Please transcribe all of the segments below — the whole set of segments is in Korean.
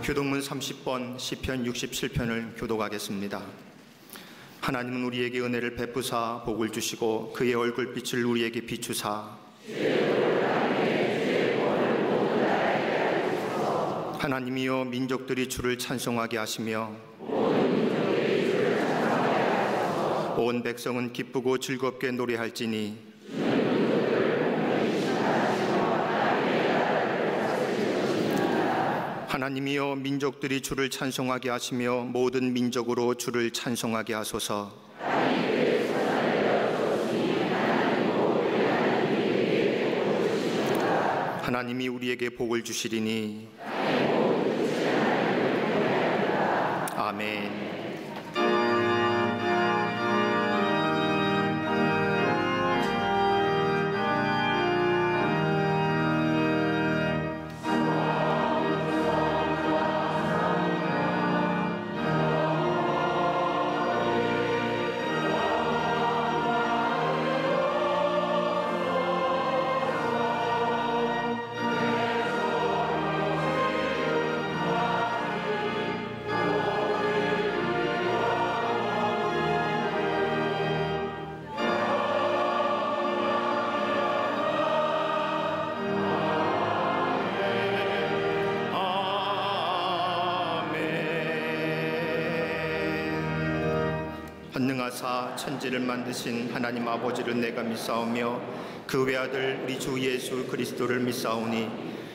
교독문 30번 시편 67편을 교독하겠습니다. 하나님은 우리에게 은혜를 베푸사 복을 주시고 그의 얼굴빛을 우리에게 비추사 하나님이여 민족들이 주를 찬송하게 하시며 온 백성은 기쁘고 즐겁게 노래할지니 하나님이여 민족들이 주를 찬송하게 하시며 모든 민족으로 주를 찬송하게 하소서. 하나님이 우리에게 복을 주시리니 아멘. 전능하사 천지를 만드신 하나님 아버지를 내가 믿사오며 그 외아들 우리 주 예수 그리스도를 믿사오니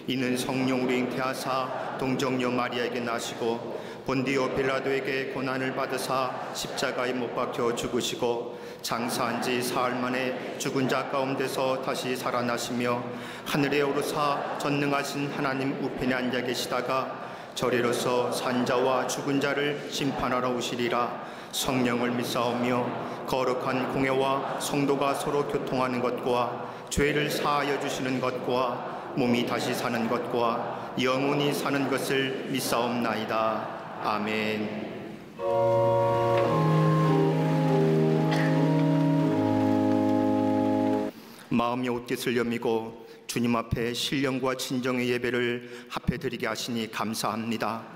이는 성령으로 잉태하사 동정녀 마리아에게 나시고 본디오 빌라도에게 고난을 받으사 십자가에 못 박혀 죽으시고 장사한 지 사흘 만에 죽은 자 가운데서 다시 살아나시며 하늘에 오르사 전능하신 하나님 우편에 앉아 계시다가 저리로서 산자와 죽은 자를 심판하러 오시리라. 성령을 믿사오며 거룩한 공회와 성도가 서로 교통하는 것과 죄를 사하여 주시는 것과 몸이 다시 사는 것과 영원히 사는 것을 믿사옵나이다. 아멘. 마음의 옷깃을 여미고 주님 앞에 신령과 진정의 예배를 합해드리게 하시니 감사합니다.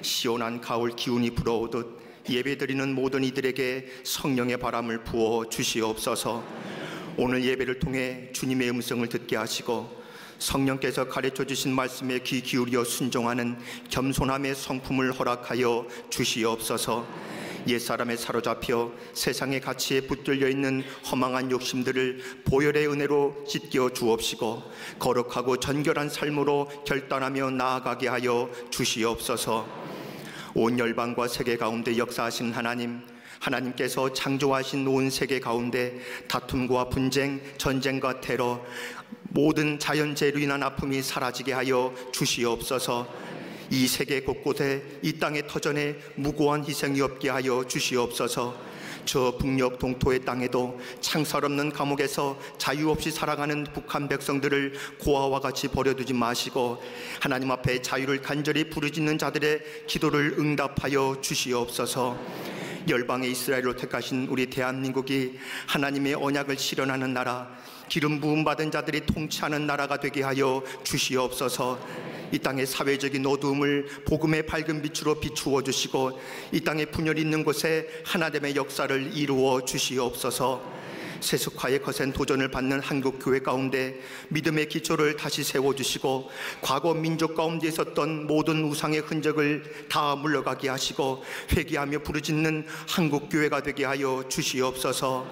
시원한 가을 기운이 불어오듯 예배드리는 모든 이들에게 성령의 바람을 부어 주시옵소서. 오늘 예배를 통해 주님의 음성을 듣게 하시고 성령께서 가르쳐 주신 말씀에 귀 기울여 순종하는 겸손함의 성품을 허락하여 주시옵소서. 옛사람에 사로잡혀 세상의 가치에 붙들려 있는 허망한 욕심들을 보혈의 은혜로 찢겨 주옵시고 거룩하고 정결한 삶으로 결단하며 나아가게 하여 주시옵소서. 온 열방과 세계 가운데 역사하신 하나님께서 창조하신 온 세계 가운데 다툼과 분쟁, 전쟁과 테러, 모든 자연재해로 인한 아픔이 사라지게 하여 주시옵소서. 이 세계 곳곳에 이 땅의 터전에 무고한 희생이 없게 하여 주시옵소서. 저 북녘 동토의 땅에도 창살 없는 감옥에서 자유 없이 살아가는 북한 백성들을 고아와 같이 버려두지 마시고 하나님 앞에 자유를 간절히 부르짖는 자들의 기도를 응답하여 주시옵소서. 열방의 이스라엘로 택하신 우리 대한민국이 하나님의 언약을 실현하는 나라, 기름 부음 받은 자들이 통치하는 나라가 되게 하여 주시옵소서. 이 땅의 사회적인 어두움을 복음의 밝은 빛으로 비추어 주시고 이 땅의 분열이 있는 곳에 하나님의 역사를 이루어 주시옵소서. 세속화의 거센 도전을 받는 한국 교회 가운데 믿음의 기초를 다시 세워주시고 과거 민족 가운데 있었던 모든 우상의 흔적을 다 물러가게 하시고 회개하며 부르짖는 한국 교회가 되게 하여 주시옵소서.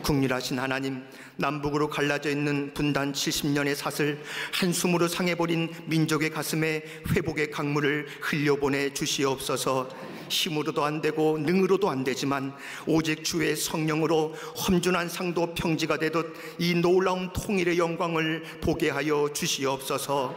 국률하신 하나님, 남북으로 갈라져 있는 분단 70년의 삿을 한숨으로 상해버린 민족의 가슴에 회복의 강물을 흘려보내 주시옵소서. 힘으로도 안 되고 능으로도 안 되지만 오직 주의 성령으로 험준한 상도 평지가 되듯 이 놀라운 통일의 영광을 보게 하여 주시옵소서.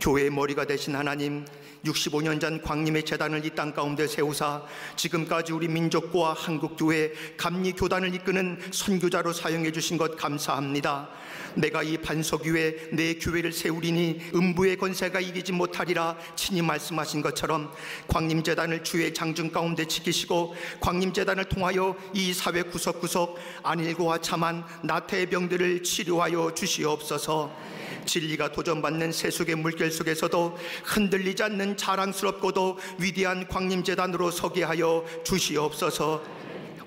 교회의 머리가 되신 하나님, 65년 전 광림의 재단을 이 땅 가운데 세우사 지금까지 우리 민족과 한국교회 감리교단을 이끄는 선교자로 사용해 주신 것 감사합니다. 내가 이 반석 위에 내 교회를 세우리니 음부의 권세가 이기지 못하리라 친히 말씀하신 것처럼 광림재단을 주의 장중 가운데 지키시고 광림재단을 통하여 이 사회 구석구석 안일고와 참한 나태의 병들을 치료하여 주시옵소서. 진리가 도전받는 세속의 물결 속에서도 흔들리지 않는 자랑스럽고도 위대한 광림재단으로 서게 하여 주시옵소서.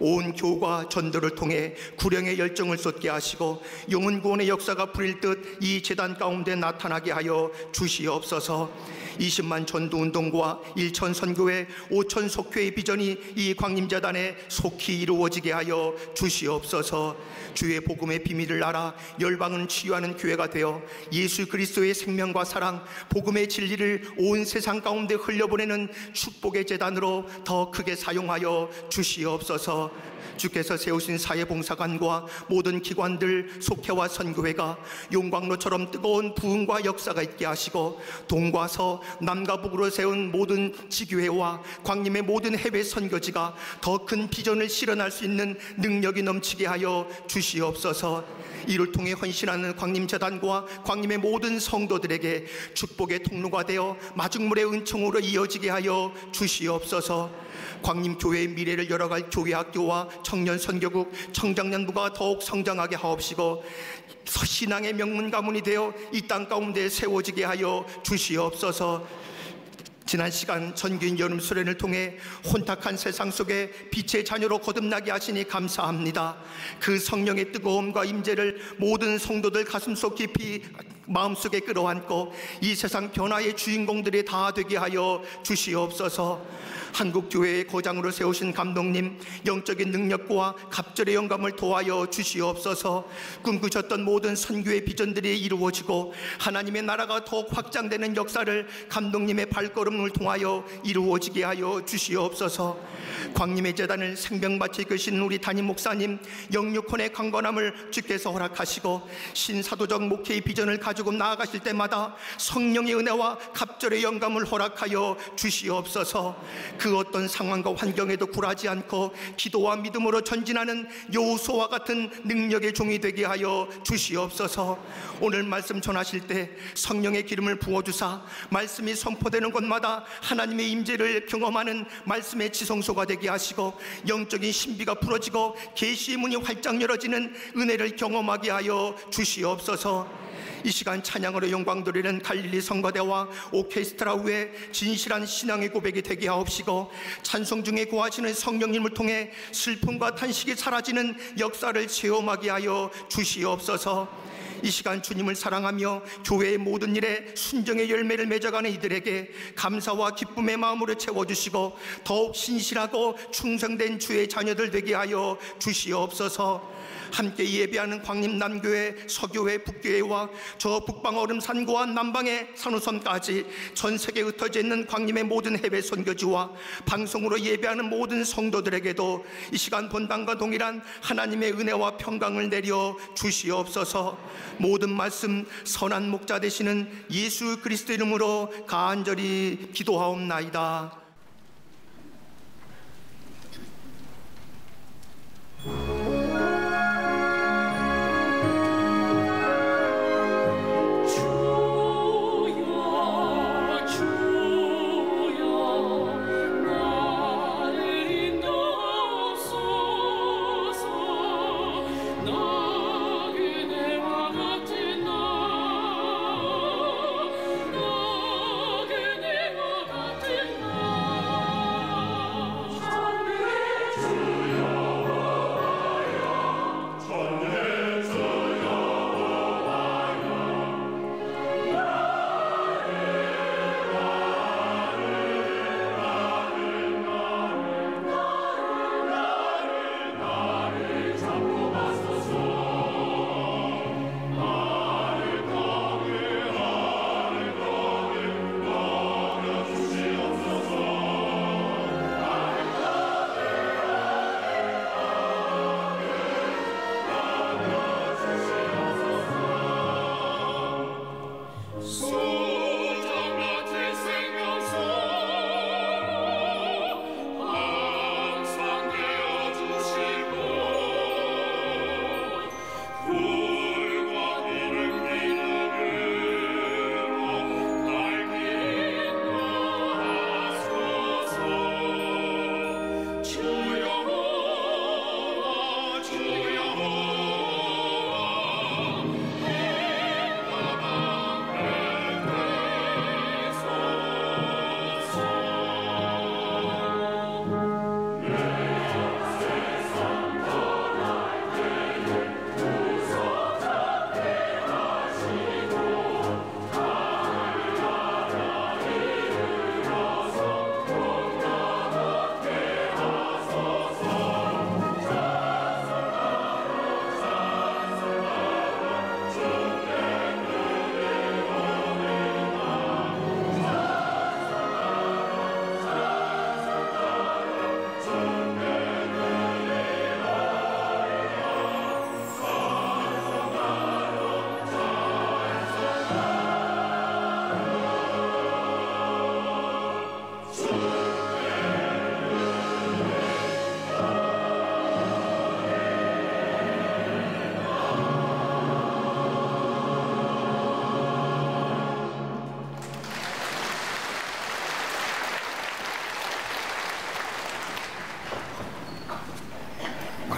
온 교과 전도를 통해 구령의 열정을 쏟게 하시고 영혼구원의 역사가 부릴 듯 이 재단 가운데 나타나게 하여 주시옵소서. 20만 전도운동과 1천 선교회 5천 속회의 비전이 이 광림재단에 속히 이루어지게 하여 주시옵소서. 주의 복음의 비밀을 알아 열방은 치유하는 교회가 되어 예수 그리스도의 생명과 사랑, 복음의 진리를 온 세상 가운데 흘려보내는 축복의 재단으로 더 크게 사용하여 주시옵소서. 주께서 세우신 사회봉사관과 모든 기관들, 속회와 선교회가 용광로처럼 뜨거운 부흥과 역사가 있게 하시고 동과 서, 남과 북으로 세운 모든 지교회와 광림의 모든 해외 선교지가 더 큰 비전을 실현할 수 있는 능력이 넘치게 하여 주시옵소서. 이를 통해 헌신하는 광림재단과 광림의 모든 성도들에게 축복의 통로가 되어 마중물의 은총으로 이어지게 하여 주시옵소서. 광림교회의 미래를 열어갈 교회학교와 청년선교국, 청장년부가 더욱 성장하게 하옵시고 신앙의 명문 가문이 되어 이 땅 가운데 세워지게 하여 주시옵소서. 지난 시간 전교인 여름 수련을 통해 혼탁한 세상 속에 빛의 자녀로 거듭나게 하시니 감사합니다. 그 성령의 뜨거움과 임재를 모든 성도들 가슴속 깊이 마음속에 끌어안고 이 세상 변화의 주인공들이 다 되게 하여 주시옵소서. 한국교회의 거장으로 세우신 감독님, 영적인 능력과 갑절의 영감을 도하여 주시옵소서. 꿈꾸셨던 모든 선교의 비전들이 이루어지고 하나님의 나라가 더욱 확장되는 역사를 감독님의 발걸음을 통하여 이루어지게 하여 주시옵소서. 광림의 재단을 생명같이 이끄신 우리 담임 목사님, 영육혼의 강건함을 주께서 허락하시고 신사도적 목회의 비전을 가지고 나아가실 때마다 성령의 은혜와 갑절의 영감을 허락하여 주시옵소서. 그 어떤 상황과 환경에도 굴하지 않고 기도와 믿음으로 전진하는 여호수아와 같은 능력의 종이 되게 하여 주시옵소서. 오늘 말씀 전하실 때 성령의 기름을 부어주사 말씀이 선포되는 곳마다 하나님의 임재를 경험하는 말씀의 지성소가 되게 하시고 영적인 신비가 풀어지고 계시의 문이 활짝 열어지는 은혜를 경험하게 하여 주시옵소서. 이 시간 찬양으로 영광 돌리는 갈릴리 성가대와 오케스트라 후에 진실한 신앙의 고백이 되게 하옵시고 찬송 중에 구하시는 성령님을 통해 슬픔과 탄식이 사라지는 역사를 체험하게 하여 주시옵소서. 이 시간 주님을 사랑하며 교회의 모든 일에 순정의 열매를 맺어가는 이들에게 감사와 기쁨의 마음으로 채워주시고 더욱 신실하고 충성된 주의 자녀들 되게 하여 주시옵소서. 함께 예배하는 광림남교회, 서교회, 북교회와 저 북방 얼음산고와 남방의 산호선까지 전 세계에 흩어져 있는 광림의 모든 해외 선교지와 방송으로 예배하는 모든 성도들에게도 이 시간 본당과 동일한 하나님의 은혜와 평강을 내려 주시옵소서. 모든 말씀 선한 목자 되시는 예수 그리스도 이름으로 간절히 기도하옵나이다.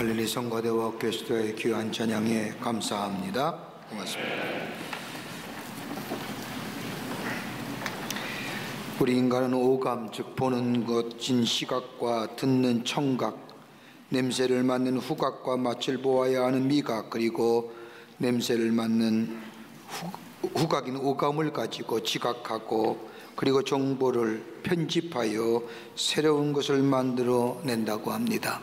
갈릴리 성가대와 오케스트라의 귀한 찬양에 감사합니다. 고맙습니다. 우리 인간은 오감, 즉 보는 것, 진 시각과 듣는 청각, 냄새를 맡는 후각과 맛을 보아야 하는 미각, 그리고 냄새를 맡는 후각인 오감을 가지고 지각하고 그리고 정보를 편집하여 새로운 것을 만들어 낸다고 합니다.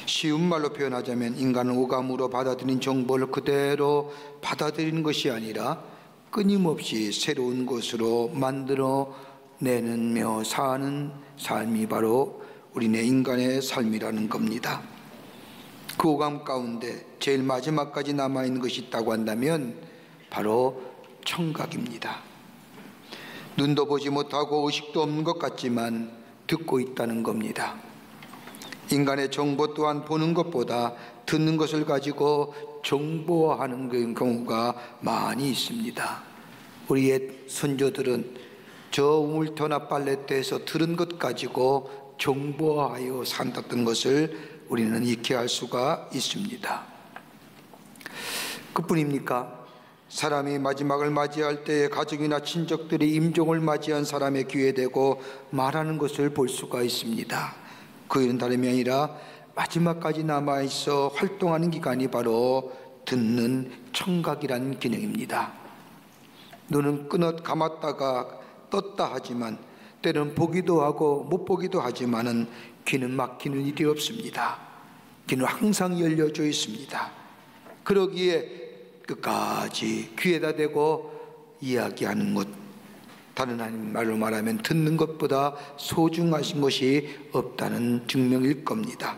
쉬운 말로 표현하자면 인간은 오감으로 받아들인 정보를 그대로 받아들이는 것이 아니라 끊임없이 새로운 것으로 만들어내며 사는 삶이 바로 우리네 인간의 삶이라는 겁니다. 그 오감 가운데 제일 마지막까지 남아있는 것이 있다고 한다면 바로 청각입니다. 눈도 보지 못하고 의식도 없는 것 같지만 듣고 있다는 겁니다. 인간의 정보 또한 보는 것보다 듣는 것을 가지고 정보화하는 경우가 많이 있습니다. 우리 옛 선조들은 저 우물터나 빨래터에서 들은 것 가지고 정보화하여 산다던 것을 우리는 익히 알 수가 있습니다. 그뿐입니까? 사람이 마지막을 맞이할 때에 가족이나 친척들이 임종을 맞이한 사람의 귀에 대고 말하는 것을 볼 수가 있습니다. 그 일은 다름이 아니라 마지막까지 남아있어 활동하는 기간이 바로 듣는 청각이라는 기능입니다. 눈은 감았다가 떴다 하지만 때는 보기도 하고 못 보기도 하지만은 귀는 막히는 일이 없습니다. 귀는 항상 열려져 있습니다. 그러기에 끝까지 귀에다 대고 이야기하는 것, 다른 말로 말하면 듣는 것보다 소중하신 것이 없다는 증명일 겁니다.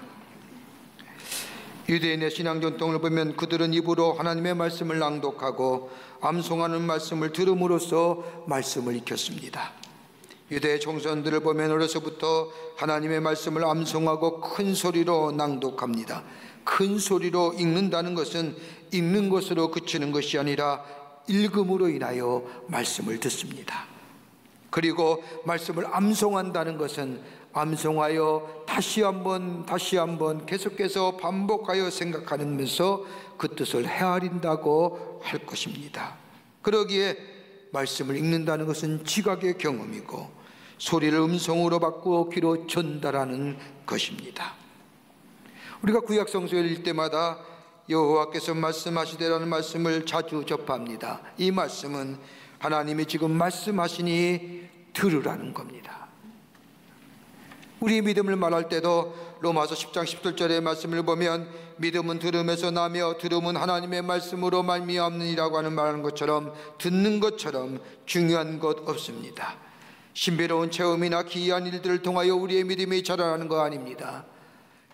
유대인의 신앙 전통을 보면 그들은 입으로 하나님의 말씀을 낭독하고 암송하는 말씀을 들음으로써 말씀을 익혔습니다. 유대 총선들을 보면 어려서부터 하나님의 말씀을 암송하고 큰 소리로 낭독합니다. 큰 소리로 읽는다는 것은 읽는 것으로 그치는 것이 아니라 읽음으로 인하여 말씀을 듣습니다. 그리고 말씀을 암송한다는 것은 암송하여 다시 한번 계속해서 반복하여 생각하면서 그 뜻을 헤아린다고 할 것입니다. 그러기에 말씀을 읽는다는 것은 지각의 경험이고 소리를 음성으로 바꾸어 귀로 전달하는 것입니다. 우리가 구약 성서를 읽을 때마다 여호와께서 말씀하시되라는 말씀을 자주 접합니다. 이 말씀은 하나님이 지금 말씀하시니 들으라는 겁니다. 우리 믿음을 말할 때도 로마서 10장 17절의 말씀을 보면 믿음은 들음에서 나며 들음은 하나님의 말씀으로 말미암느니라고 말하는 것처럼 듣는 것처럼 중요한 것 없습니다. 신비로운 체험이나 기이한 일들을 통하여 우리의 믿음이 자라나는 거 아닙니다.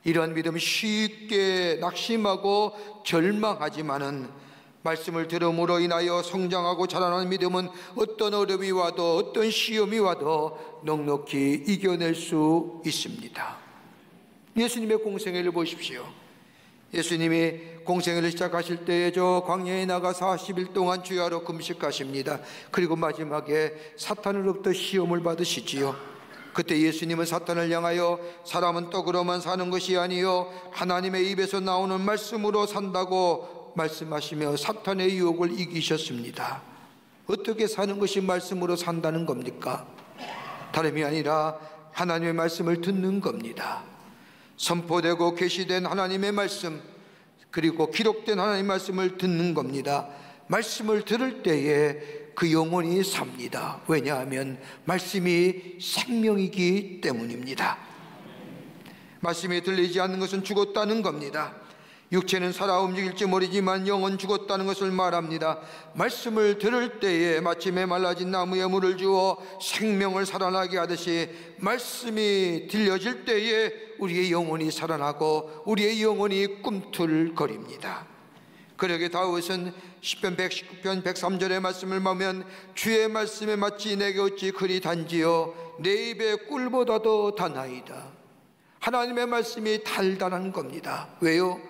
이런 믿음이 쉽게 낙심하고 절망하지만은 말씀을 들음으로 인하여 성장하고 자라나는 믿음은 어떤 어려움이 와도 어떤 시험이 와도 넉넉히 이겨낼 수 있습니다. 예수님의 공생애를 보십시오. 예수님이 공생애를 시작하실 때에 저 광야에 나가 40일 동안 주야로 금식하십니다. 그리고 마지막에 사탄으로부터 시험을 받으시지요. 그때 예수님은 사탄을 향하여 사람은 떡으로만 사는 것이 아니요 하나님의 입에서 나오는 말씀으로 산다고 말씀하시며 사탄의 유혹을 이기셨습니다. 어떻게 사는 것이 말씀으로 산다는 겁니까? 다름이 아니라 하나님의 말씀을 듣는 겁니다. 선포되고 계시된 하나님의 말씀, 그리고 기록된 하나님의 말씀을 듣는 겁니다. 말씀을 들을 때에 그 영혼이 삽니다. 왜냐하면 말씀이 생명이기 때문입니다. 말씀이 들리지 않는 것은 죽었다는 겁니다. 육체는 살아 움직일지 모르지만 영은 죽었다는 것을 말합니다. 말씀을 들을 때에 마치 메말라진 나무에 물을 주어 생명을 살아나게 하듯이 말씀이 들려질 때에 우리의 영혼이 살아나고 우리의 영혼이 꿈틀거립니다. 그러게 다윗은 시편 119편 103절의 말씀을 보면 주의 말씀에 마치 내게 어찌 그리 단지요 내 입에 꿀보다도 단하이다. 하나님의 말씀이 달달한 겁니다. 왜요?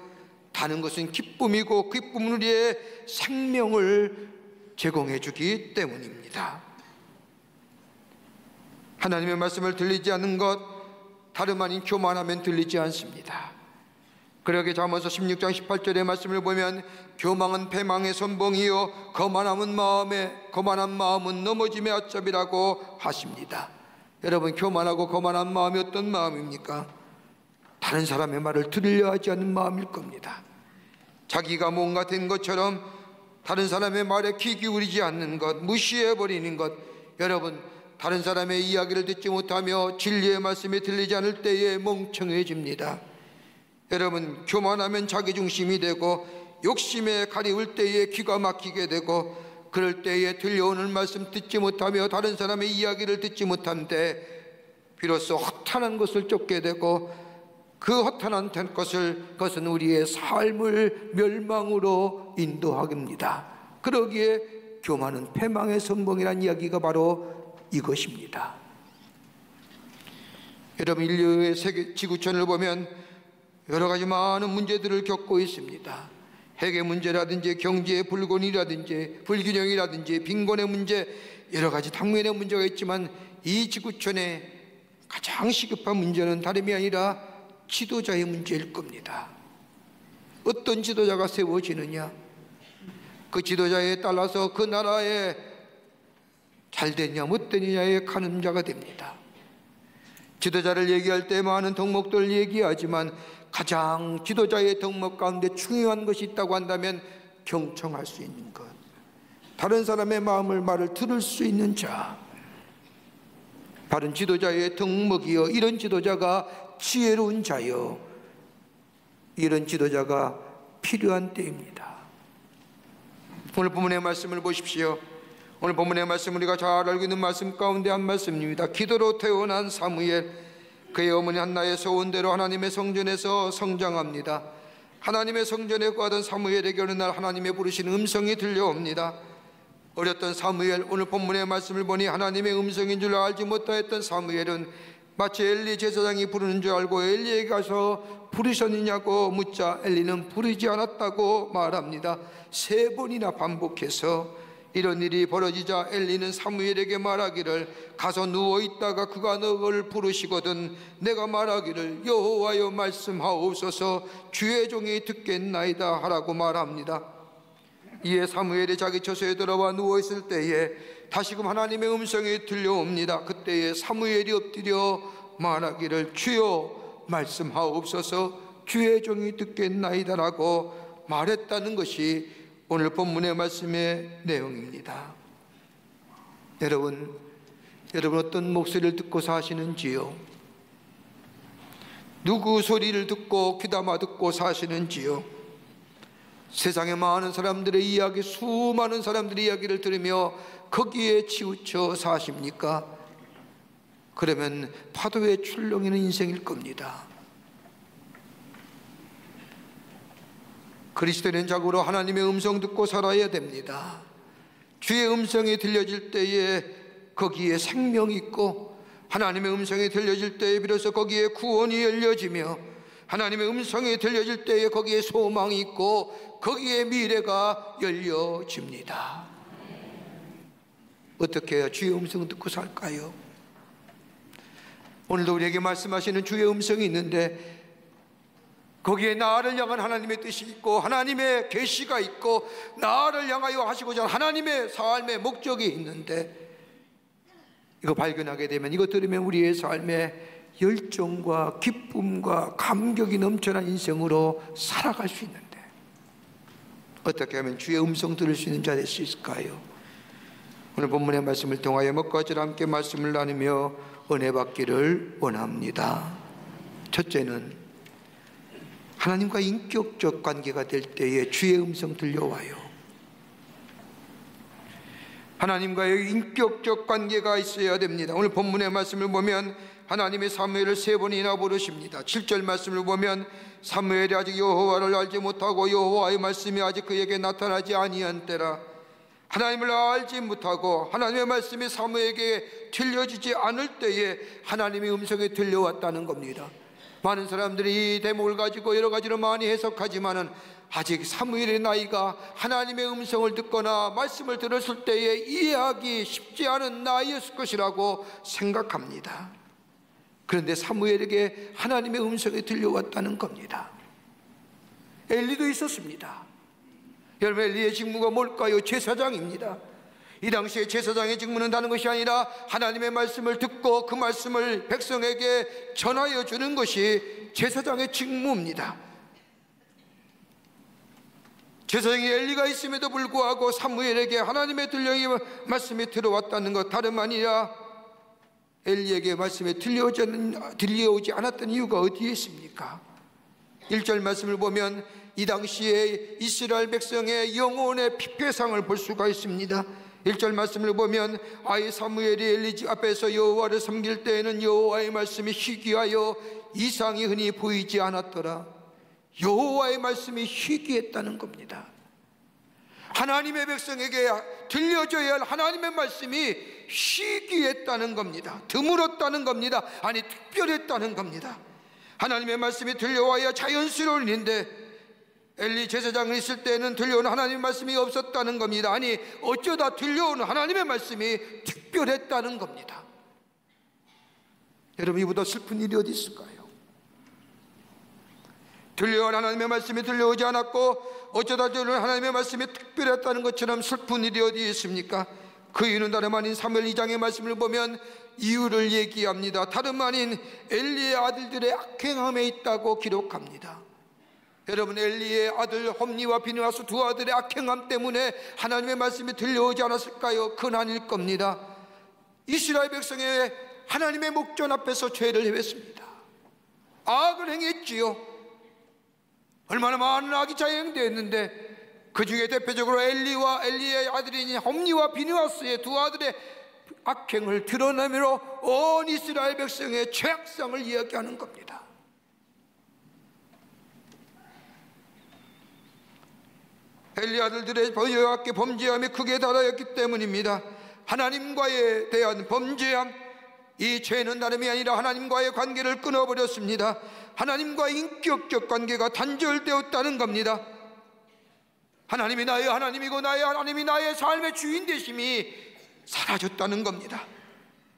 다는 것은 기쁨이고 기쁨은 우리의 생명을 제공해 주기 때문입니다. 하나님의 말씀을 들리지 않는 것 다름 아닌 교만하면 들리지 않습니다. 그러게 잠언서 16장 18절의 말씀을 보면 교망은 패망의 선봉이요 거만한 마음은 넘어짐의 아첩이라고 하십니다. 여러분, 교만하고 거만한 마음이 어떤 마음입니까? 다른 사람의 말을 들으려 하지 않는 마음일 겁니다. 자기가 뭔가 된 것처럼 다른 사람의 말에 귀 기울이지 않는 것, 무시해버리는 것. 여러분, 다른 사람의 이야기를 듣지 못하며 진리의 말씀이 들리지 않을 때에 멍청해집니다. 여러분, 교만하면 자기중심이 되고 욕심에 가리울 때에 기가 막히게 되고 그럴 때에 들려오는 말씀 듣지 못하며 다른 사람의 이야기를 듣지 못한데 비로소 허탄한 것을 쫓게 되고 그 허탄한 것은 우리의 삶을 멸망으로 인도합니다. 그러기에 교만은 패망의 선봉이라는 이야기가 바로 이것입니다. 여러분, 인류의 세계 지구촌을 보면 여러 가지 많은 문제들을 겪고 있습니다. 핵의 문제라든지 경제의 불균형이라든지 빈곤의 문제, 여러 가지 당면의 문제가 있지만 이 지구촌의 가장 시급한 문제는 다름이 아니라 지도자의 문제일 겁니다. 어떤 지도자가 세워지느냐, 그 지도자에 따라서 그 나라에 잘 되냐 못 되느냐의 가늠자가 됩니다. 지도자를 얘기할 때 많은 덕목들을 얘기하지만 가장 지도자의 덕목 가운데 중요한 것이 있다고 한다면 경청할 수 있는 것, 다른 사람의 말을 들을 수 있는 자, 바른 지도자의 덕목이여 이런 지도자가 지혜로운 자여, 이런 지도자가 필요한 때입니다. 오늘 본문의 말씀을 보십시오. 오늘 본문의 말씀, 우리가 잘 알고 있는 말씀 가운데 한 말씀입니다. 기도로 태어난 사무엘, 그의 어머니 한나의 소원대로 하나님의 성전에서 성장합니다. 하나님의 성전에 거하던 사무엘에게 어느 날 하나님의 부르시는 음성이 들려옵니다. 어렸던 사무엘, 오늘 본문의 말씀을 보니 하나님의 음성인 줄 알지 못하였던 사무엘은 마치 엘리 제사장이 부르는 줄 알고 엘리에게 가서 부르셨느냐고 묻자 엘리는 부르지 않았다고 말합니다. 3번이나 반복해서 이런 일이 벌어지자 엘리는 사무엘에게 말하기를, 가서 누워있다가 그가 너를 부르시거든 내가 말하기를 여호와여 말씀하옵소서 주의 종이 듣겠나이다 하라고 말합니다. 이에 사무엘이 자기 처소에 들어와 누워있을 때에 다시금 하나님의 음성이 들려옵니다. 그때에 사무엘이 엎드려 말하기를 주여 말씀하옵소서 주의 종이 듣겠나이다 라고 말했다는 것이 오늘 본문의 말씀의 내용입니다. 여러분 어떤 목소리를 듣고 사시는지요? 누구 소리를 듣고 귀담아 듣고 사시는지요? 세상에 많은 사람들의 이야기, 수많은 사람들의 이야기를 들으며 거기에 치우쳐 사십니까? 그러면 파도에 출렁이는 인생일 겁니다. 그리스도인은 자고로 하나님의 음성 듣고 살아야 됩니다. 주의 음성이 들려질 때에 거기에 생명이 있고, 하나님의 음성이 들려질 때에 비로소 거기에 구원이 열려지며, 하나님의 음성이 들려질 때에 거기에 소망이 있고 거기에 미래가 열려집니다. 어떻게 해야 주의 음성 듣고 살까요? 오늘도 우리에게 말씀하시는 주의 음성이 있는데 거기에 나를 향한 하나님의 뜻이 있고 하나님의 계시가 있고 나를 향하여 하시고자 하는 하나님의 삶의 목적이 있는데, 이거 발견하게 되면, 이거 들으면 우리의 삶에 열정과 기쁨과 감격이 넘쳐난 인생으로 살아갈 수 있는데 어떻게 하면 주의 음성 들을 수 있는 자 될 수 있을까요? 오늘 본문의 말씀을 통하여 먹고 함께 말씀을 나누며 은혜 받기를 원합니다. 첫째는 하나님과 인격적 관계가 될 때에 주의 음성 들려와요. 하나님과의 인격적 관계가 있어야 됩니다. 오늘 본문의 말씀을 보면 하나님의 사무엘을 3번이나 부르십니다. 7절 말씀을 보면 사무엘이 아직 여호와를 알지 못하고 여호와의 말씀이 아직 그에게 나타나지 아니한 때라, 하나님을 알지 못하고 하나님의 말씀이 사무엘에게 들려지지 않을 때에 하나님의 음성이 들려왔다는 겁니다. 많은 사람들이 이 대목을 가지고 여러 가지로 많이 해석하지만은 아직 사무엘의 나이가 하나님의 음성을 듣거나 말씀을 들었을 때에 이해하기 쉽지 않은 나이였을 것이라고 생각합니다. 그런데 사무엘에게 하나님의 음성이 들려왔다는 겁니다. 엘리도 있었습니다. 여러분, 엘리의 직무가 뭘까요? 제사장입니다. 이 당시에 제사장의 직무는 다른 것이 아니라 하나님의 말씀을 듣고 그 말씀을 백성에게 전하여 주는 것이 제사장의 직무입니다. 제사장이 엘리가 있음에도 불구하고 사무엘에게 하나님의 말씀이 들어왔다는 것, 다름 아니라 엘리에게 말씀이 들려오지 않았던 이유가 어디에 있습니까? 1절 말씀을 보면 이 당시에 이스라엘 백성의 영혼의 피폐상을 볼 수가 있습니다. 1절 말씀을 보면 아이 사무엘이 엘리 집 앞에서 여호와를 섬길 때에는 여호와의 말씀이 희귀하여 이상이 흔히 보이지 않았더라. 여호와의 말씀이 희귀했다는 겁니다. 하나님의 백성에게 들려줘야 할 하나님의 말씀이 희귀했다는 겁니다. 드물었다는 겁니다. 아니, 특별했다는 겁니다. 하나님의 말씀이 들려와야 자연스러운 일인데 엘리 제사장이 있을 때는 들려오는 하나님의 말씀이 없었다는 겁니다. 아니, 어쩌다 들려오는 하나님의 말씀이 특별했다는 겁니다. 여러분, 이보다 슬픈 일이 어디 있을까요? 들려온 하나님의 말씀이 들려오지 않았고 어쩌다 들려온 하나님의 말씀이 특별했다는 것처럼 슬픈 일이 어디 있습니까? 그 이유는 다름 아닌 사무엘 2장의 말씀을 보면 이유를 얘기합니다. 다름 아닌 엘리의 아들들의 악행함에 있다고 기록합니다. 여러분, 엘리의 아들 홈니와 비느하스 두 아들의 악행함 때문에 하나님의 말씀이 들려오지 않았을까요? 그건 아닐 겁니다. 이스라엘 백성의 하나님의 목전 앞에서 죄를 행했습니다. 악을 행했지요. 얼마나 많은 악이 자행되었는데 그 중에 대표적으로 엘리와 엘리의 아들인 홈니와 비느하스의 두 아들의 악행을 드러내므로 온 이스라엘 백성의 죄악성을 이야기하는 겁니다. 엘리 아들들의 여호와께 범죄함이 크게 달하였기 때문입니다. 하나님과에 대한 범죄함, 이 죄는 다름이 아니라 하나님과의 관계를 끊어버렸습니다. 하나님과의 인격적 관계가 단절되었다는 겁니다. 하나님이 나의 하나님이고 나의 하나님이 나의 삶의 주인 되심이 사라졌다는 겁니다.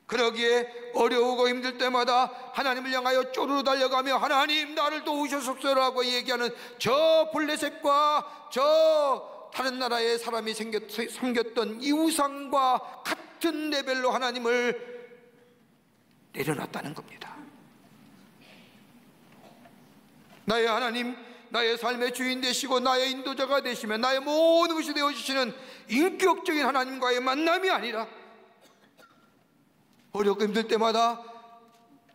그러기에 어려우고 힘들 때마다 하나님을 향하여 쪼르르 달려가며 하나님 나를 도우셔서라고 얘기하는 저 블레셋과 저 다른 나라의 사람이 섬겼던 이 우상과 같은 레벨로 하나님을 내려놨다는 겁니다. 나의 하나님, 나의 삶의 주인 되시고 나의 인도자가 되시며 나의 모든 것이 되어주시는 인격적인 하나님과의 만남이 아니라 어렵고 힘들 때마다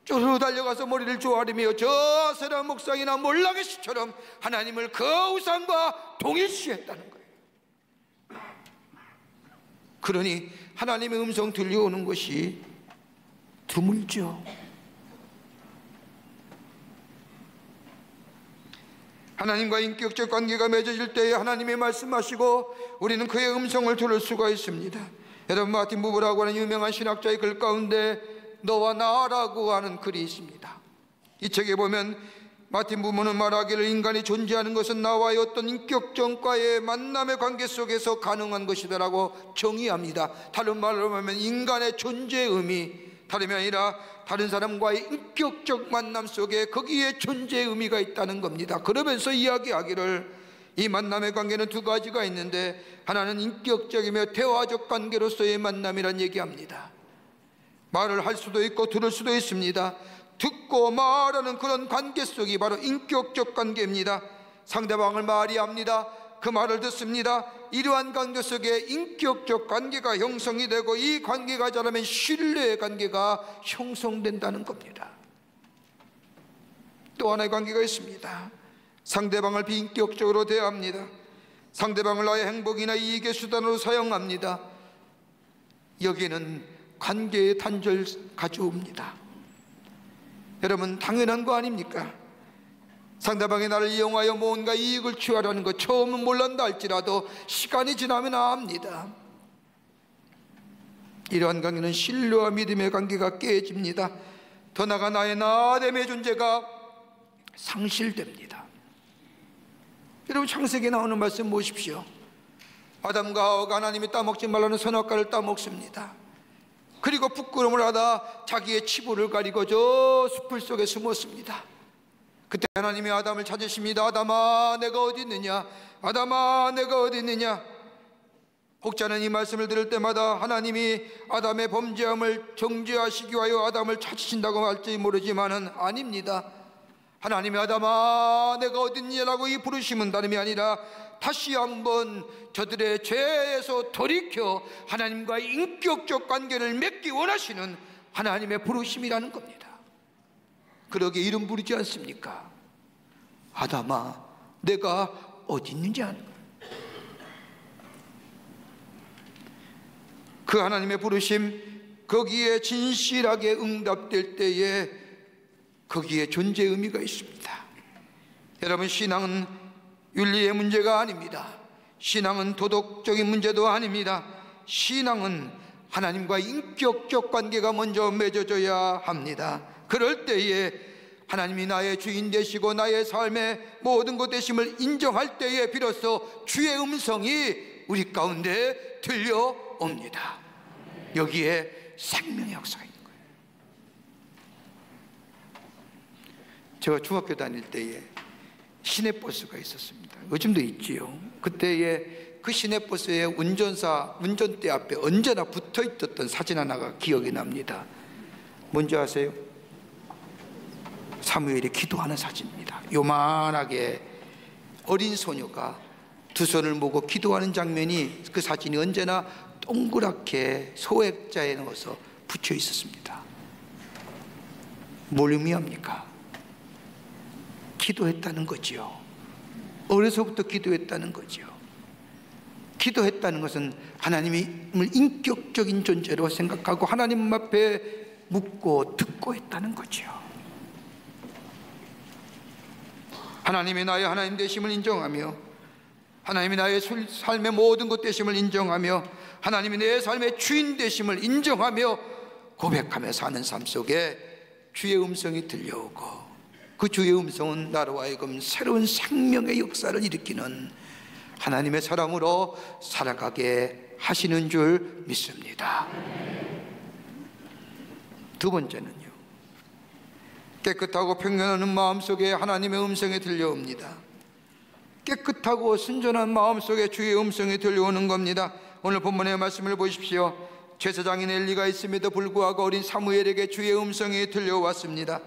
쪼르르 달려가서 머리를 조아리며 저 아세라 목상이나 몰락의 시처럼 하나님을 그 우상과 동일시했다는 거예요. 그러니 하나님의 음성 들려오는 것이 드물죠. 하나님과 인격적 관계가 맺어질 때에 하나님이 말씀하시고 우리는 그의 음성을 들을 수가 있습니다. 여러분, 마틴 부버라고 하는 유명한 신학자의 글 가운데 너와 나라고 하는 글이 있습니다. 이 책에 보면 마틴 부버는 말하기를 인간이 존재하는 것은 나와의 어떤 인격적과의 만남의 관계 속에서 가능한 것이다라고 정의합니다. 다른 말로 하면 인간의 존재의 의미, 다름이 아니라 다른 사람과의 인격적 만남 속에 거기에 존재의 의미가 있다는 겁니다. 그러면서 이야기하기를 이 만남의 관계는 두 가지가 있는데 하나는 인격적이며 대화적 관계로서의 만남이란 얘기합니다. 말을 할 수도 있고 들을 수도 있습니다. 듣고 말하는 그런 관계 속이 바로 인격적 관계입니다. 상대방을 말이합니다. 그 말을 듣습니다. 이러한 관계 속에 인격적 관계가 형성이 되고 이 관계가 자라면 신뢰의 관계가 형성된다는 겁니다. 또 하나의 관계가 있습니다. 상대방을 비인격적으로 대합니다. 상대방을 나의 행복이나 이익의 수단으로 사용합니다. 여기에는 관계의 단절 가져옵니다. 여러분, 당연한 거 아닙니까? 상대방이 나를 이용하여 뭔가 이익을 취하려는 것 처음은 몰란다 할지라도 시간이 지나면 압니다. 이러한 관계는 신뢰와 믿음의 관계가 깨집니다. 더 나아가 나의 나됨의 존재가 상실됩니다. 여러분, 창세기에 나오는 말씀 보십시오. 아담과 하와가 하나님이 따먹지 말라는 선악과를 따먹습니다. 그리고 부끄러움을 하다 자기의 치부를 가리고 저 숲을 속에 숨었습니다. 그때 하나님이 아담을 찾으십니다. 아담아 내가 어디 있느냐, 아담아 내가 어디 있느냐. 혹자는 이 말씀을 들을 때마다 하나님이 아담의 범죄함을 정죄하시기 위하여 아담을 찾으신다고 할지 모르지만은 아닙니다. 하나님이 아담아 내가 어디 있느냐라고 이 부르심은 다름이 아니라 다시 한번 저들의 죄에서 돌이켜 하나님과의 인격적 관계를 맺기 원하시는 하나님의 부르심이라는 겁니다. 그러게 이름 부르지 않습니까? 아담아 내가 어디 있는지 아는 거예요. 그 하나님의 부르심, 거기에 진실하게 응답될 때에 거기에 존재 의미가 있습니다. 여러분, 신앙은 윤리의 문제가 아닙니다. 신앙은 도덕적인 문제도 아닙니다. 신앙은 하나님과 인격적 관계가 먼저 맺어져야 합니다. 그럴 때에 하나님이 나의 주인 되시고 나의 삶의 모든 것 되심을 인정할 때에 비로소 주의 음성이 우리 가운데 들려옵니다. 여기에 생명의 역사가 있는 거예요. 제가 중학교 다닐 때에 시내버스가 있었습니다. 요즘도 있지요. 그때에 그 시내버스의 운전대 앞에 언제나 붙어있었던 사진 하나가 기억이 납니다. 뭔지 아세요? 사무엘이 기도하는 사진입니다. 요만하게 어린 소녀가 두 손을 모고 기도하는 장면이, 그 사진이 언제나 동그랗게 소액자에 넣어서 붙여 있었습니다. 뭘 의미합니까? 기도했다는 거지요. 어려서부터 기도했다는 거지요. 기도했다는 것은 하나님을 인격적인 존재로 생각하고 하나님 앞에 묻고 듣고 했다는 거지요. 하나님이 나의 하나님 되심을 인정하며, 하나님이 나의 삶의 모든 것 되심을 인정하며, 하나님이 내 삶의 주인 되심을 인정하며 고백하며 사는 삶 속에 주의 음성이 들려오고, 그 주의 음성은 나로 하여금 새로운 생명의 역사를 일으키는 하나님의 사람으로 살아가게 하시는 줄 믿습니다. 두 번째는요, 깨끗하고 평안한 마음속에 하나님의 음성이 들려옵니다. 깨끗하고 순전한 마음속에 주의 음성이 들려오는 겁니다. 오늘 본문의 말씀을 보십시오. 제사장인 엘리가 있음에도 불구하고 어린 사무엘에게 주의 음성이 들려왔습니다.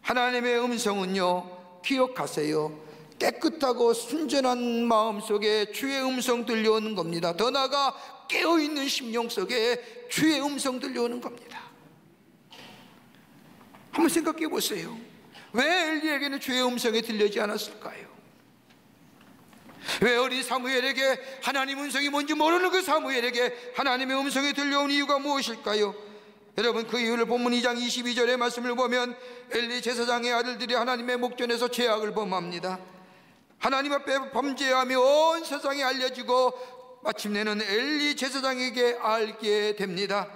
하나님의 음성은요, 기억하세요, 깨끗하고 순전한 마음속에 주의 음성 들려오는 겁니다. 더 나아가 깨어있는 심령 속에 주의 음성 들려오는 겁니다. 한번 생각해 보세요. 왜 엘리에게는 주의 음성이 들리지 않았을까요? 왜 어린 사무엘에게 하나님 음성이 뭔지 모르는 그 사무엘에게 하나님의 음성이 들려온 이유가 무엇일까요? 여러분, 그 이유를 본문 2장 22절의 말씀을 보면 엘리 제사장의 아들들이 하나님의 목전에서 죄악을 범합니다. 하나님 앞에 범죄하며 온 세상에 알려지고 마침내는 엘리 제사장에게 알게 됩니다.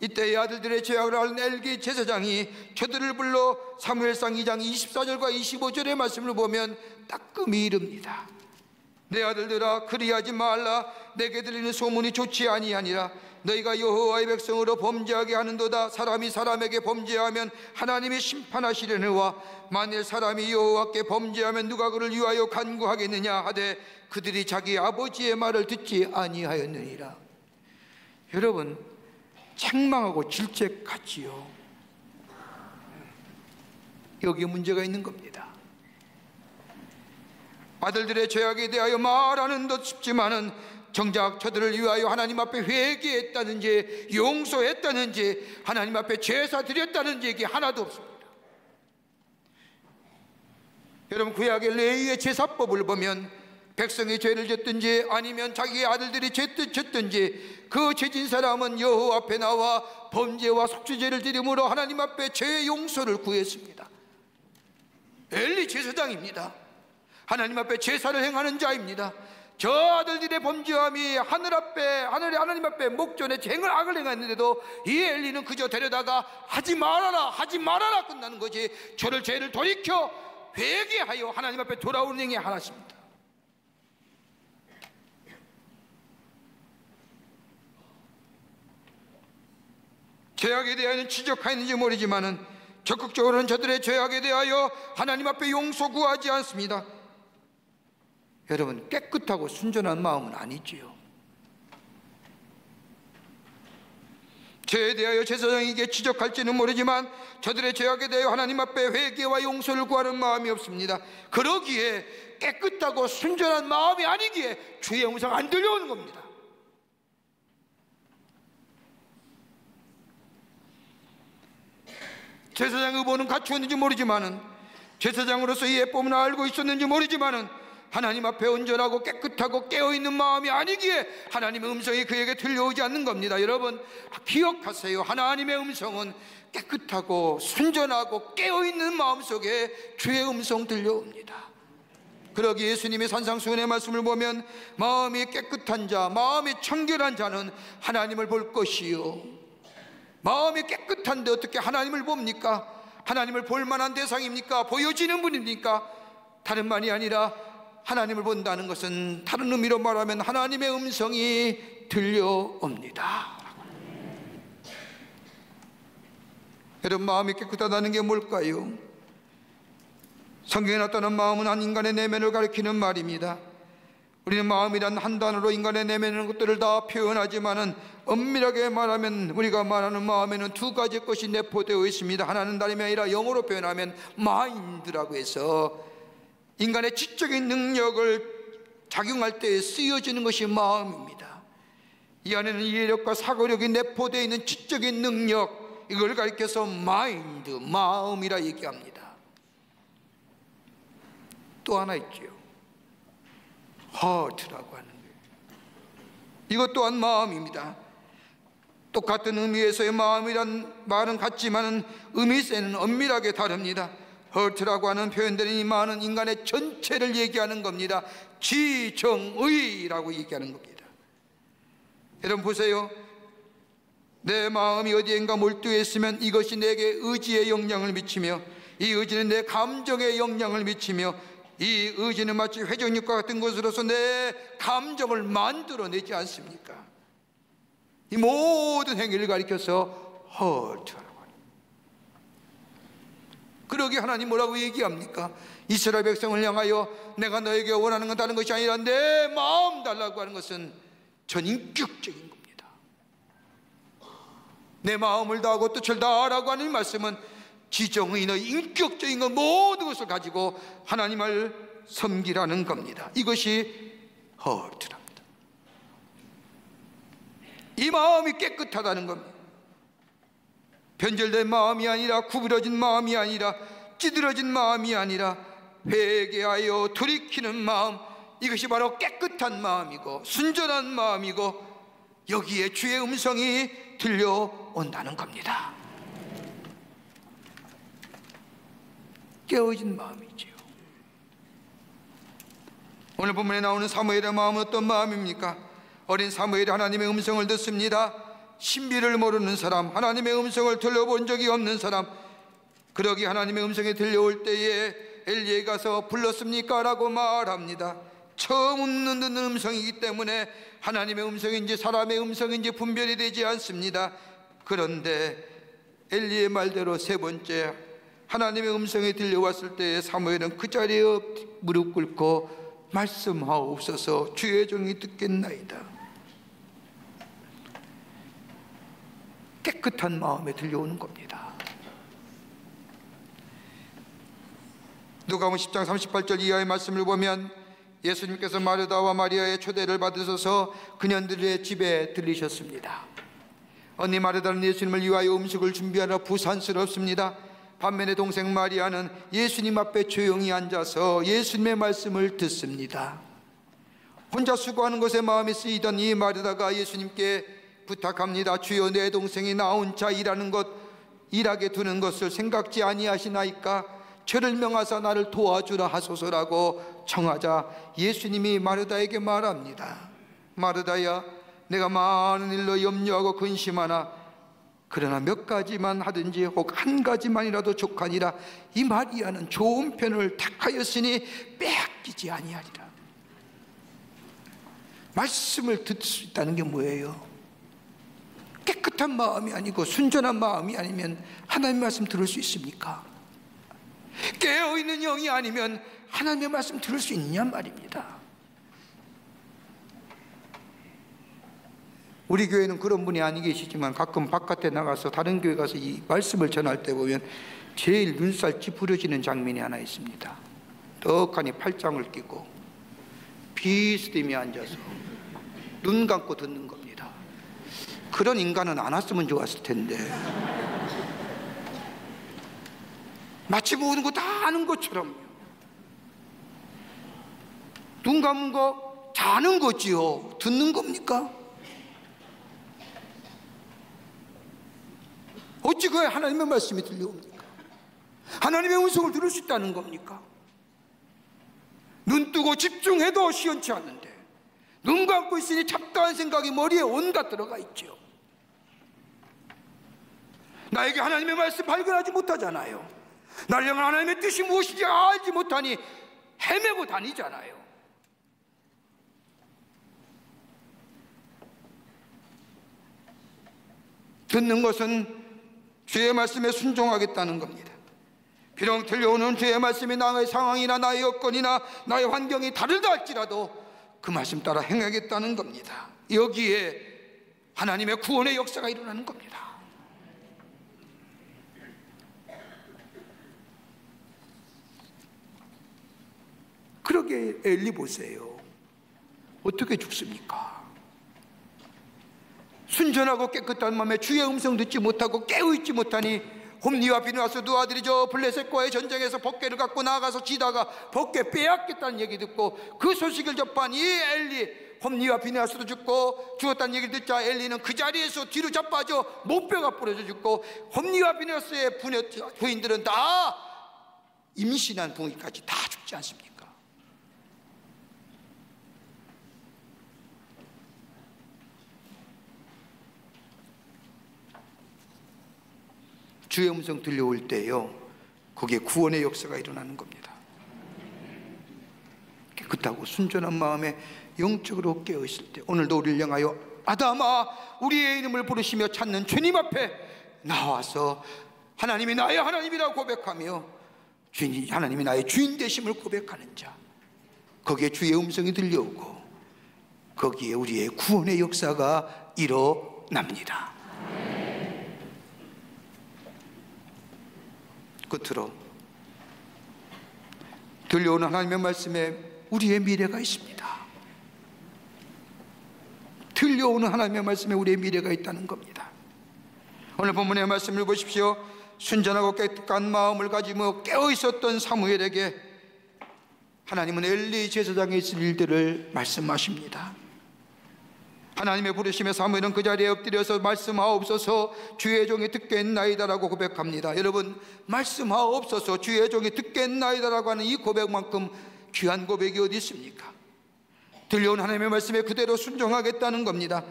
이때 아들들의 죄악을 아는 엘리 제사장이 저들을 불러 사무엘상 2장 24절과 25절의 말씀을 보면 따끔히 이릅니다. 내 아들들아, 그리하지 말라. 내게 들리는 소문이 좋지 아니하니라. 너희가 여호와의 백성으로 범죄하게 하는도다. 사람이 사람에게 범죄하면 하나님이 심판하시려니와 만일 사람이 여호와께 범죄하면 누가 그를 위하여 간구하겠느냐 하되 그들이 자기 아버지의 말을 듣지 아니하였느니라. 여러분, 책망하고 질책같지요. 여기에 문제가 있는 겁니다. 아들들의 죄악에 대하여 말하는 듯 싶지만은 정작 저들을 위하여 하나님 앞에 회개했다는지 용서했다는지 하나님 앞에 제사 드렸다는지 이게 하나도 없습니다. 여러분, 구약의 레위의 제사법을 보면 백성이 죄를 졌든지 아니면 자기의 아들들이 죄를 졌든지 그 죄진 사람은 여호와 앞에 나와 범죄와 속죄제를 드림으로 하나님 앞에 죄의 용서를 구했습니다. 엘리 제사장입니다. 하나님 앞에 제사를 행하는 자입니다. 저 아들들의 범죄함이 하나님 앞에 목전에 악을 행했는데도 이 엘리는 그저 데려다가 하지 말아라 끝나는 거지, 저를 죄를 돌이켜 회개하여 하나님 앞에 돌아오는 행위 하나십니다. 죄악에 대하여는 지적하였는지 모르지만은 적극적으로는 저들의 죄악에 대하여 하나님 앞에 용서 구하지 않습니다. 여러분, 깨끗하고 순전한 마음은 아니지요. 죄에 대하여 제사장에게 지적할지는 모르지만 저들의 죄악에 대하여 하나님 앞에 회개와 용서를 구하는 마음이 없습니다. 그러기에 깨끗하고 순전한 마음이 아니기에 주의 음성 안 들려오는 겁니다. 제사장 의복은 갖추었는지 모르지만은, 제사장으로서 이 예법을 알고 있었는지 모르지만은 하나님 앞에 온전하고 깨끗하고 깨어있는 마음이 아니기에 하나님의 음성이 그에게 들려오지 않는 겁니다. 여러분, 기억하세요. 하나님의 음성은 깨끗하고 순전하고 깨어있는 마음 속에 주의 음성 들려옵니다. 그러기 예수님의 산상수훈의 말씀을 보면 마음이 깨끗한 자, 마음이 청결한 자는 하나님을 볼 것이요. 마음이 깨끗한데 어떻게 하나님을 봅니까? 하나님을 볼 만한 대상입니까? 보여지는 분입니까? 다른 말이 아니라 하나님을 본다는 것은 다른 의미로 말하면 하나님의 음성이 들려옵니다. 여러분, 마음이 깨끗하다는 게 뭘까요? 성경에 나타난 마음은 한 인간의 내면을 가리키는 말입니다. 우리는 마음이란 한 단어로 인간의 내면의 것들을 다 표현하지만은 엄밀하게 말하면 우리가 말하는 마음에는 두 가지 것이 내포되어 있습니다. 하나는 다름이 아니라 영어로 표현하면 마인드라고 해서 인간의 지적인 능력을 작용할 때 쓰여지는 것이 마음입니다. 이 안에는 이해력과 사고력이 내포되어 있는 지적인 능력, 이걸 가리켜서 마인드, 마음이라 얘기합니다. 또 하나 있지요. heart라고 하는 거예요. 이것 또한 마음입니다. 똑같은 의미에서의 마음이란 말은 같지만 의미세는 엄밀하게 다릅니다. heart라고 하는 표현되는 이 말은 인간의 전체를 얘기하는 겁니다. 지정의라고 얘기하는 겁니다. 여러분 보세요. 내 마음이 어디엔가 몰두해 있으면 이것이 내게 의지에 영향을 미치며 이 의지는 내 감정에 영향을 미치며 이 의지는 마치 회전력과 같은 것으로서 내 감정을 만들어내지 않습니까? 이 모든 행위를 가리켜서 heart라고 합니다. 그러기 하나님 뭐라고 얘기합니까? 이스라엘 백성을 향하여 내가 너에게 원하는 건 다른 것이 아니라 내 마음 달라고 하는 것은 전인격적인 겁니다. 내 마음을 다하고 뜻을 다하라고 하는 말씀은 지정의의 인격적인 것 모든 것을 가지고 하나님을 섬기라는 겁니다. 이것이 heart랍니다. 이 마음이 깨끗하다는 겁니다. 변절된 마음이 아니라 구부러진 마음이 아니라 찌들어진 마음이 아니라 회개하여 돌이키는 마음, 이것이 바로 깨끗한 마음이고 순전한 마음이고 여기에 주의 음성이 들려온다는 겁니다. 깨어진 마음이지요. 오늘 본문에 나오는 사무엘의 마음은 어떤 마음입니까? 어린 사무엘이 하나님의 음성을 듣습니다. 신비를 모르는 사람, 하나님의 음성을 들려본 적이 없는 사람, 그러기 하나님의 음성이 들려올 때에 엘리에 가서 불렀습니까? 라고 말합니다. 처음 듣는 음성이기 때문에 하나님의 음성인지 사람의 음성인지 분별이 되지 않습니다. 그런데 엘리의 말대로 세 번째 하나님의 음성이 들려왔을 때 사무엘은 그 자리에 무릎 꿇고 말씀하옵소서 주의 종이 듣겠나이다. 깨끗한 마음에 들려오는 겁니다. 누가복음 10장 38절 이하의 말씀을 보면 예수님께서 마르다와 마리아의 초대를 받으셔서 그녀들의 집에 들리셨습니다. 언니 마르다는 예수님을 위하여 음식을 준비하라 부산스럽습니다. 반면에 동생 마리아는 예수님 앞에 조용히 앉아서 예수님의 말씀을 듣습니다. 혼자 수고하는 것에 마음이 쓰이던 이 마르다가 예수님께 부탁합니다. 주여, 내 동생이 나 혼자 일하게 두는 것을 생각지 아니하시나이까? 저를 명하사 나를 도와주라 하소서라고 청하자 예수님이 마르다에게 말합니다. 마르다야, 내가 많은 일로 염려하고 근심하나 그러나 몇 가지만 하든지 혹 한 가지만이라도 족하니라. 이 마리아는 좋은 편을 택하였으니 빼앗기지 아니하리라. 말씀을 듣을 수 있다는 게 뭐예요? 깨끗한 마음이 아니고 순전한 마음이 아니면 하나님의 말씀 들을 수 있습니까? 깨어있는 영이 아니면 하나님의 말씀 들을 수 있냔 말입니다. 우리 교회는 그런 분이 아니 계시지만 가끔 바깥에 나가서 다른 교회 가서 이 말씀을 전할 때 보면 제일 눈살 찌푸려지는 장면이 하나 있습니다. 떡하니 팔짱을 끼고 비스듬히 앉아서 눈 감고 듣는 겁니다. 그런 인간은 안 왔으면 좋았을 텐데 마치 모든 거 다 아는 것처럼 눈 감은 거 자는 거지요. 듣는 겁니까? 어찌 그에 하나님의 말씀이 들려옵니까? 하나님의 음성을 들을 수 있다는 겁니까? 눈 뜨고 집중해도 시원치 않는데 눈 감고 있으니 잡다한 생각이 머리에 온갖 들어가 있죠. 나에게 하나님의 말씀 발견하지 못하잖아요. 나를 향한 하나님의 뜻이 무엇인지 알지 못하니 헤매고 다니잖아요. 듣는 것은 주의 말씀에 순종하겠다는 겁니다. 비록 들려오는 주의 말씀이 나의 상황이나 나의 여건이나 나의 환경이 다르다 할지라도 그 말씀 따라 행하겠다는 겁니다. 여기에 하나님의 구원의 역사가 일어나는 겁니다. 그러게 엘리 보세요. 어떻게 죽습니까? 순전하고 깨끗한 마음에 주의 음성 듣지 못하고 깨어있지 못하니 홈리와 비느하스 두 아들이 저 블레셋과의 전쟁에서 법궤를 갖고 나가서 지다가 법궤 빼앗겠다는 얘기 듣고 그 소식을 접한 이 엘리, 홈리와 비느하스도 죽었다는 얘기를 듣자 엘리는 그 자리에서 뒤로 자빠져 목뼈가 부러져 죽고 홈리와 비느하스의 부인들은 다 임신한 부위까지 다 죽지 않습니까? 주의 음성 들려올 때요, 거기에 구원의 역사가 일어나는 겁니다. 깨끗하고 순전한 마음에 영적으로 깨어있을 때, 오늘도 우리를 향하여 아담아 우리의 이름을 부르시며 찾는 주님 앞에 나와서 하나님이 나의 하나님이라고 고백하며 주인이 하나님이 나의 주인 되심을 고백하는 자, 거기에 주의 음성이 들려오고 거기에 우리의 구원의 역사가 일어납니다. 끝으로 들려오는 하나님의 말씀에 우리의 미래가 있습니다. 들려오는 하나님의 말씀에 우리의 미래가 있다는 겁니다. 오늘 본문의 말씀을 보십시오. 순전하고 깨끗한 마음을 가지며 깨어있었던 사무엘에게 하나님은 엘리 제사장에 있을 일들을 말씀하십니다. 하나님의 부르심에 사무엘은 그 자리에 엎드려서 말씀하옵소서 주의 종이 듣겠나이다라고 고백합니다. 여러분, 말씀하옵소서 주의 종이 듣겠나이다라고 하는 이 고백만큼 귀한 고백이 어디 있습니까? 들려온 하나님의 말씀에 그대로 순종하겠다는 겁니다.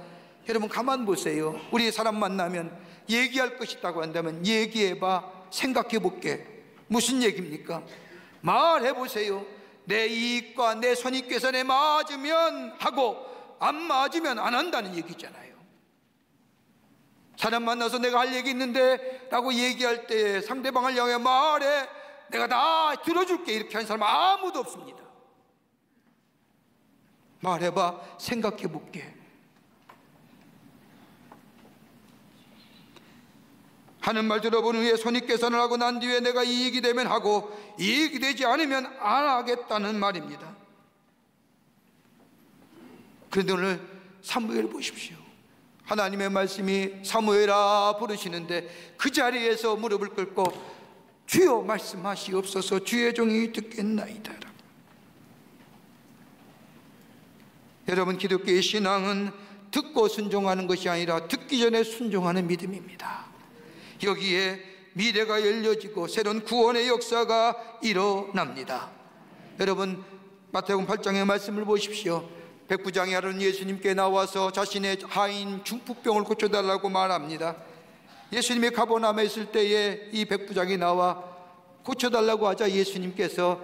여러분, 가만 보세요. 우리 사람 만나면 얘기할 것이 있다고 한다면 얘기해봐, 생각해볼게. 무슨 얘기입니까? 말해보세요. 내 이익과 내 선입계산에 맞으면 하고 안 맞으면 안 한다는 얘기잖아요. 사람 만나서 내가 할 얘기 있는데 라고 얘기할 때 상대방을 향해 말해, 내가 다 들어줄게, 이렇게 하는 사람 아무도 없습니다. 말해봐, 생각해볼게. 하는 말 들어본 후에 손익계산을 하고 난 뒤에 내가 이익이 되면 하고 이익이 되지 않으면 안 하겠다는 말입니다. 그런데 오늘 사무엘 보십시오. 하나님의 말씀이 사무엘아 부르시는데 그 자리에서 무릎을 꿇고 주여 말씀하시옵소서 주의 종이 듣겠나이다. 여러분, 기독교의 신앙은 듣고 순종하는 것이 아니라 듣기 전에 순종하는 믿음입니다. 여기에 미래가 열려지고 새로운 구원의 역사가 일어납니다. 여러분, 마태복음 8장의 말씀을 보십시오. 백부장이 하루는 예수님께 나와서 자신의 하인 중풍병을 고쳐달라고 말합니다. 예수님이 가버나움에 있을 때에 이 백부장이 나와 고쳐달라고 하자 예수님께서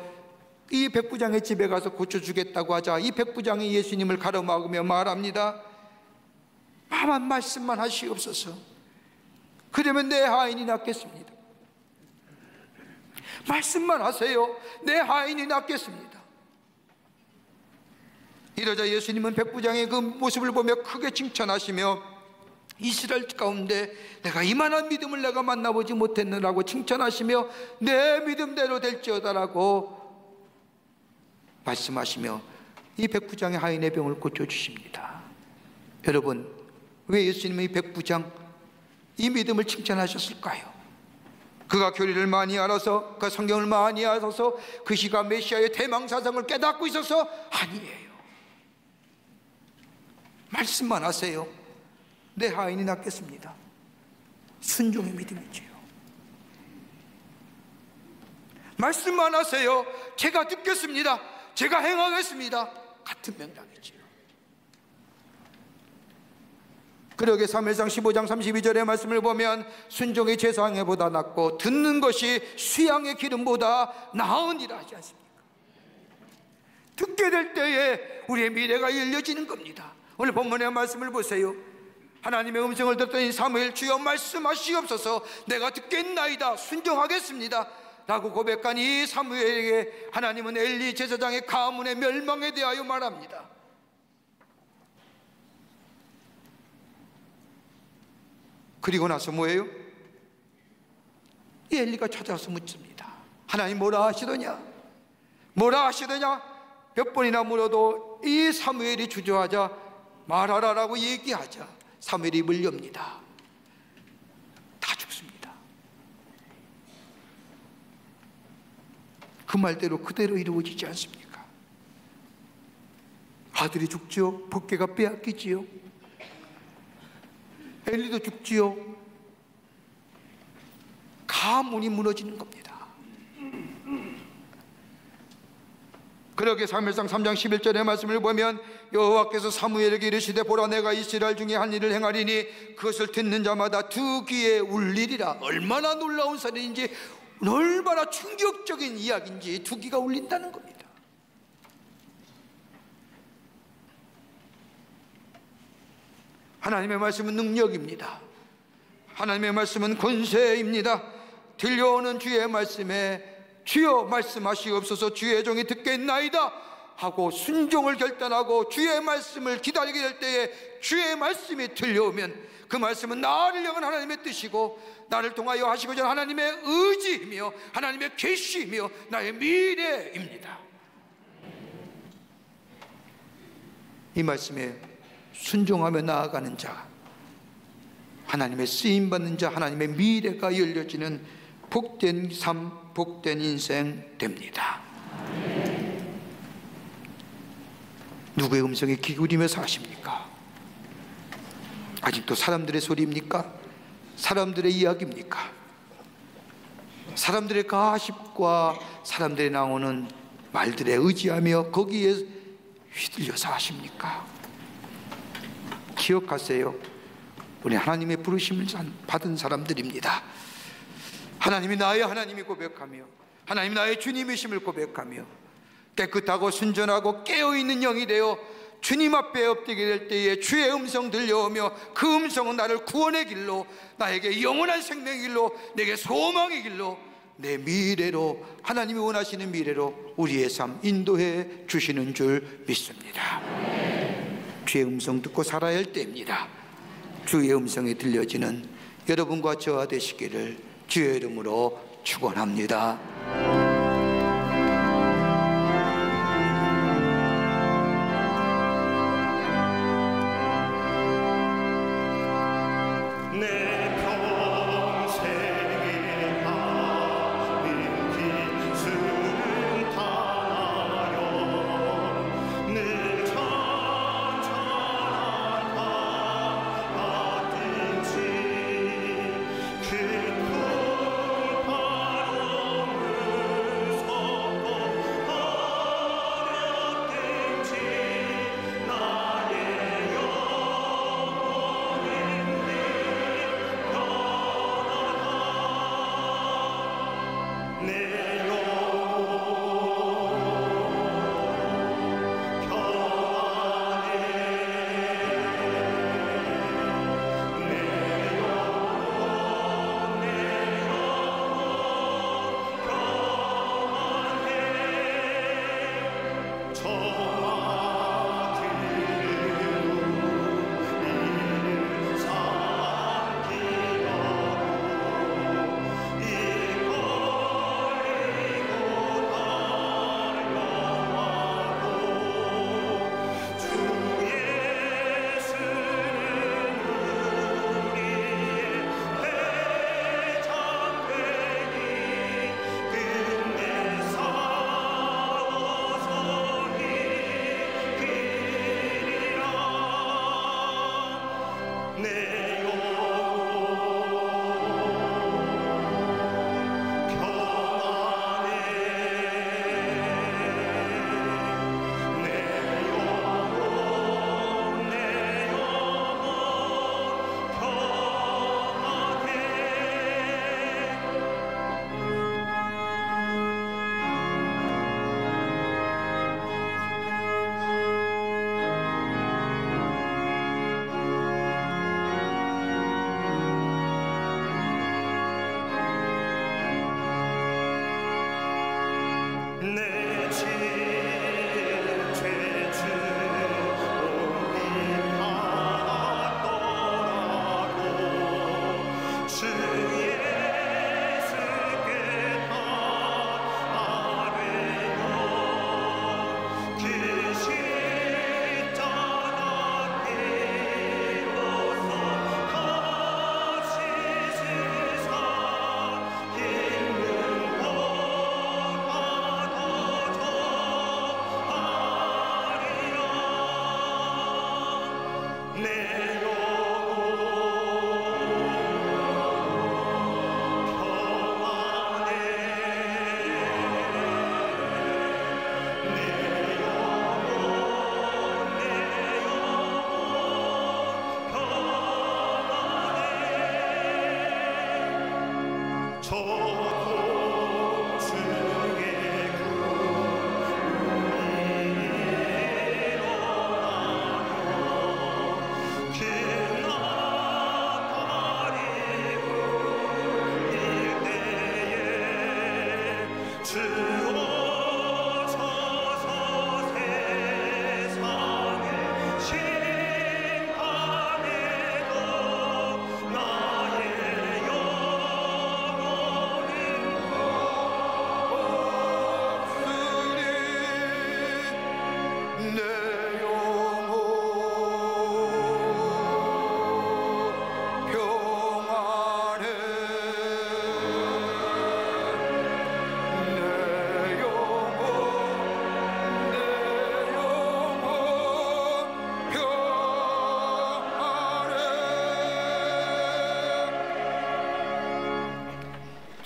이 백부장의 집에 가서 고쳐주겠다고 하자 이 백부장이 예수님을 가로막으며 말합니다. 말씀만 하시옵소서. 그러면 내 하인이 낫겠습니다. 말씀만 하세요. 내 하인이 낫겠습니다. 이러자 예수님은 백부장의 그 모습을 보며 크게 칭찬하시며 이스라엘 가운데 내가 이만한 믿음을 내가 만나보지 못했느라고 칭찬하시며 내 믿음대로 될지어다라고 말씀하시며 이 백부장의 하인의 병을 고쳐주십니다. 여러분, 왜 예수님은 이 백부장 이 믿음을 칭찬하셨을까요? 그가 교리를 많이 알아서, 그 성경을 많이 알아서 그 시가 메시아의 대망사상을 깨닫고 있어서? 아니에요. 말씀만 하세요. 내 하인이 낫겠습니다. 순종의 믿음이지요. 말씀만 하세요. 제가 듣겠습니다. 제가 행하겠습니다. 같은 명령이지요. 그러게 사무엘상 15장 32절의 말씀을 보면 순종이 제사항해보다 낫고 듣는 것이 수양의 기름보다 나으니라 하지 않습니까? 듣게 될 때에 우리의 미래가 열려지는 겁니다. 오늘 본문의 말씀을 보세요. 하나님의 음성을 듣더니 사무엘, 주여 말씀하시옵소서, 내가 듣겠나이다, 순종하겠습니다 라고 고백한 이 사무엘에게 하나님은 엘리 제사장의 가문의 멸망에 대하여 말합니다. 그리고 나서 뭐예요? 이 엘리가 찾아와서 묻습니다. 하나님 뭐라 하시더냐? 뭐라 하시더냐? 몇 번이나 물어도 이 사무엘이 주저하자 말하라라고 얘기하자 사무엘이 입을 엽니다. 다 죽습니다. 그 말대로 그대로 이루어지지 않습니까? 아들이 죽지요. 법궤가 빼앗기지요. 엘리도 죽지요. 가문이 무너지는 겁니다. 그렇게 사무엘상 3장 11절의 말씀을 보면 여호와께서 사무엘에게 이르시되 보라 내가 이스라엘 중에 한 일을 행하리니 그것을 듣는 자마다 두 귀에 울리리라. 얼마나 놀라운 사실인지, 얼마나 충격적인 이야기인지 두 귀가 울린다는 겁니다. 하나님의 말씀은 능력입니다. 하나님의 말씀은 권세입니다. 들려오는 주의 말씀에 주여 말씀하시옵소서, 주의 종이 듣겠나이다 하고 순종을 결단하고 주의 말씀을 기다리게 될 때에 주의 말씀이 들려오면 그 말씀은 나를 향한 하나님의 뜻이고 나를 통하여 하시고자 하나님의 의지이며 하나님의 계시이며 나의 미래입니다. 이 말씀에 순종하며 나아가는 자, 하나님의 쓰임받는 자, 하나님의 미래가 열려지는 복된 삶, 복된 인생 됩니다. 누구의 음성에 귀 기울이며 사십니까? 아직도 사람들의 소리입니까? 사람들의 이야기입니까? 사람들의 가십과 사람들의 나오는 말들에 의지하며 거기에 휘둘려서 하십니까? 기억하세요. 우리 하나님의 부르심을 받은 사람들입니다. 하나님이 나의 하나님이 고백하며 하나님 나의 주님이심을 고백하며 깨끗하고 순전하고 깨어있는 영이 되어 주님 앞에 엎드리게 될 때에 주의 음성 들려오며 그 음성은 나를 구원의 길로, 나에게 영원한 생명의 길로, 내게 소망의 길로, 내 미래로, 하나님이 원하시는 미래로 우리의 삶 인도해 주시는 줄 믿습니다. 주의 음성 듣고 살아야 할 때입니다. 주의 음성이 들려지는 여러분과 저와 되시기를 주의 이름으로 축원합니다.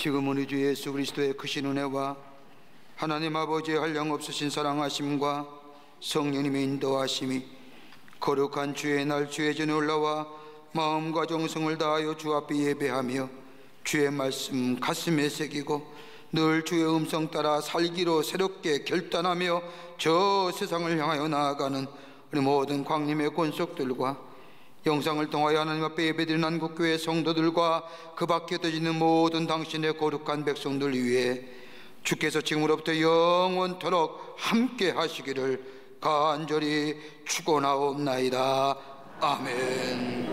지금 우리 주 예수 그리스도의 크신 은혜와 하나님 아버지의 한량없으신 사랑하심과 성령님의 인도하심이 거룩한 주의 날 주의 전에 올라와 마음과 정성을 다하여 주 앞에 예배하며 주의 말씀 가슴에 새기고 늘 주의 음성 따라 살기로 새롭게 결단하며 저 세상을 향하여 나아가는 우리 모든 광림의 권속들과 영상을 통하여 하나님 앞에 예배드리는 한국교회 성도들과 그 밖에 떠지는 모든 당신의 거룩한 백성들 위해 주께서 지금으로부터 영원토록 함께 하시기를 간절히 축원하옵나이다. 아멘.